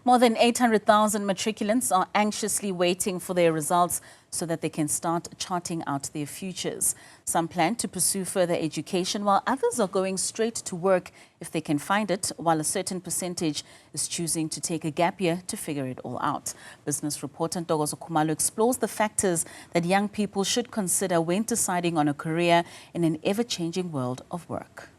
More than 800,000 matriculants are anxiously waiting for their results so that they can start charting out their futures. Some plan to pursue further education, while others are going straight to work if they can find it, while a certain percentage is choosing to take a gap year to figure it all out. Business reporter Ntokozo Khumalo explores the factors that young people should consider when deciding on a career in an ever-changing world of work.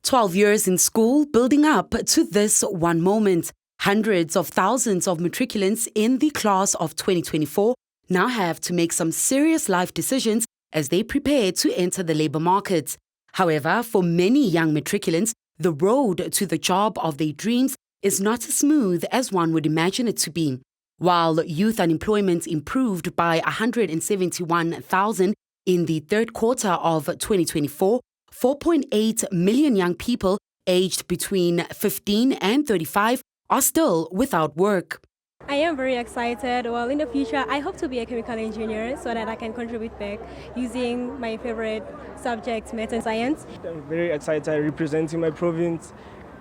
12 years in school building up to this one moment. Hundreds of thousands of matriculants in the class of 2024 now have to make some serious life decisions as they prepare to enter the labor market. However, for many young matriculants, the road to the job of their dreams is not as smooth as one would imagine it to be. While youth unemployment improved by 171,000 in the third quarter of 2024, 4.8 million young people aged between 15 and 35 are still without work. I am very excited. Well, in the future, I hope to be a chemical engineer so that I can contribute back using my favorite subjects, math and science. I'm very excited representing my province,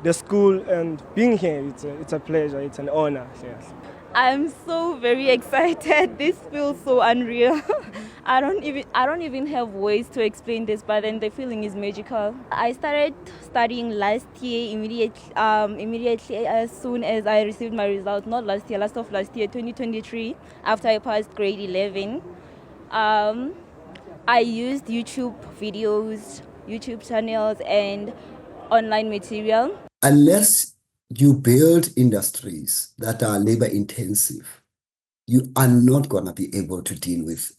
the school, and being here. It's a pleasure, it's an honor. Yes. I'm so very excited. This feels so unreal. I don't even have ways to explain this, but then the feeling is magical. I started studying last year immediately as soon as I received my result. Not last year, last 2023, after I passed grade 11. I used YouTube videos, YouTube channels, and online material. Unless you build industries that are labor intensive, you are not going to be able to deal with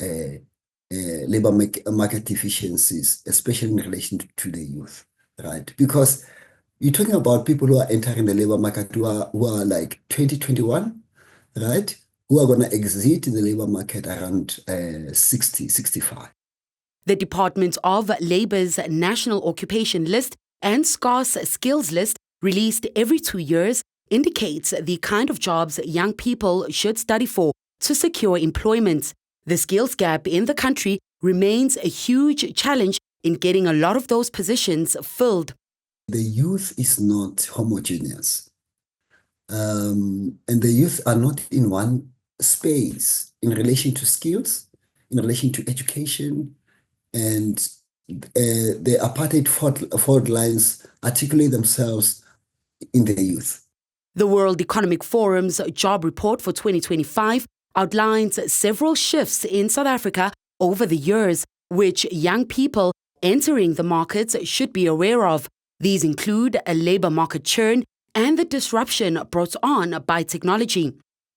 labor market deficiencies, especially in relation to the youth, right? Because you're talking about people who are entering the labor market who are like 2021, right? Who are going to exit the labor market around 60, 65. The Department of Labor's National Occupation List and Scarce Skills List, released every 2 years, indicates the kind of jobs young people should study for to secure employment. The skills gap in the country remains a huge challenge in getting a lot of those positions filled. The youth is not homogeneous. And the youth are not in one space in relation to skills, in relation to education, and the apartheid fault lines articulate themselves in the youth. The World Economic Forum's job report for 2025 outlines several shifts in South Africa over the years, which young people entering the markets should be aware of. These include a labor market churn and the disruption brought on by technology.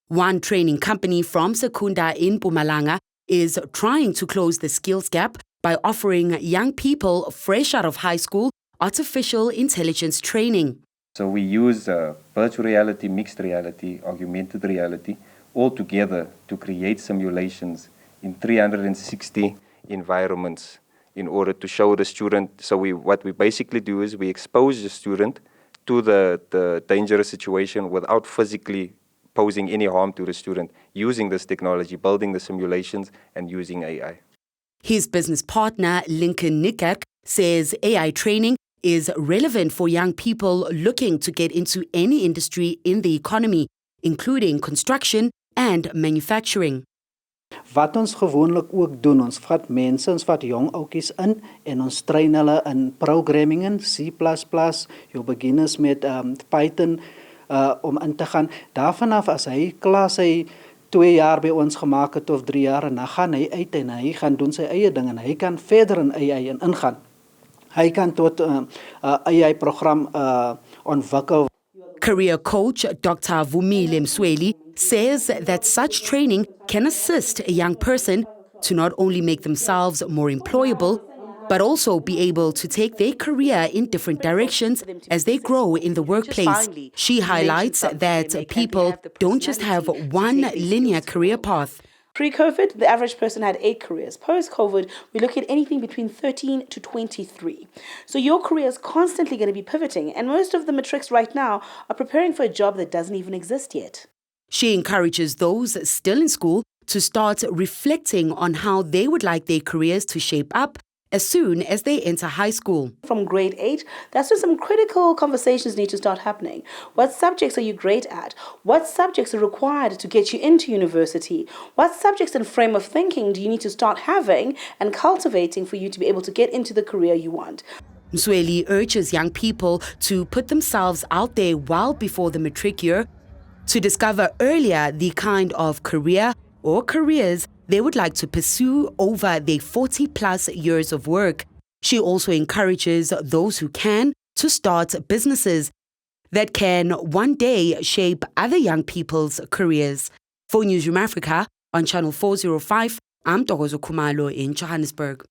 One training company from Secunda in Mpumalanga is trying to close the skills gap by offering young people fresh out of high school artificial intelligence training. So we use virtual reality, mixed reality, augmented reality, all together to create simulations in 360 environments in order to show the student. So what we basically do is we expose the student to the dangerous situation without physically posing any harm to the student, using this technology, building the simulations and using AI. His business partner, Lincoln Nikerk, says AI training is relevant for young people looking to get into any industry in the economy, including construction and manufacturing. Wat ons gewoonlik ook doen, ons vat mense, ons vat jong ouetjies in en ons train hulle in programming in C++, jou beginners met Python om in te gaan. Daarvan af as hy klas hy 2 jaar by ons gemaak het of 3 jaar en dan gaan hy uit en hy gaan doen sy eie ding en hy kan verder in AI ingaan. Hy kan tot AI-program ontwikkel. Career coach Dr. Vumile Msweli says that such training can assist a young person to not only make themselves more employable, but also be able to take their career in different directions as they grow in the workplace. She highlights that people don't just have one linear career path. Pre-COVID, the average person had 8 careers. Post-COVID, we look at anything between 13 to 23. So your career is constantly going to be pivoting, and most of the matrics right now are preparing for a job that doesn't even exist yet. She encourages those still in school to start reflecting on how they would like their careers to shape up as soon as they enter high school. From grade 8, that's when some critical conversations need to start happening. What subjects are you great at? What subjects are required to get you into university? What subjects and frame of thinking do you need to start having and cultivating for you to be able to get into the career you want? Msweli urges young people to put themselves out there well before the matric year to discover earlier the kind of career or careers they would like to pursue over their 40-plus years of work. She also encourages those who can to start businesses that can one day shape other young people's careers. For Newzroom Afrika on Channel 405, I'm Ntokozo Khumalo in Johannesburg.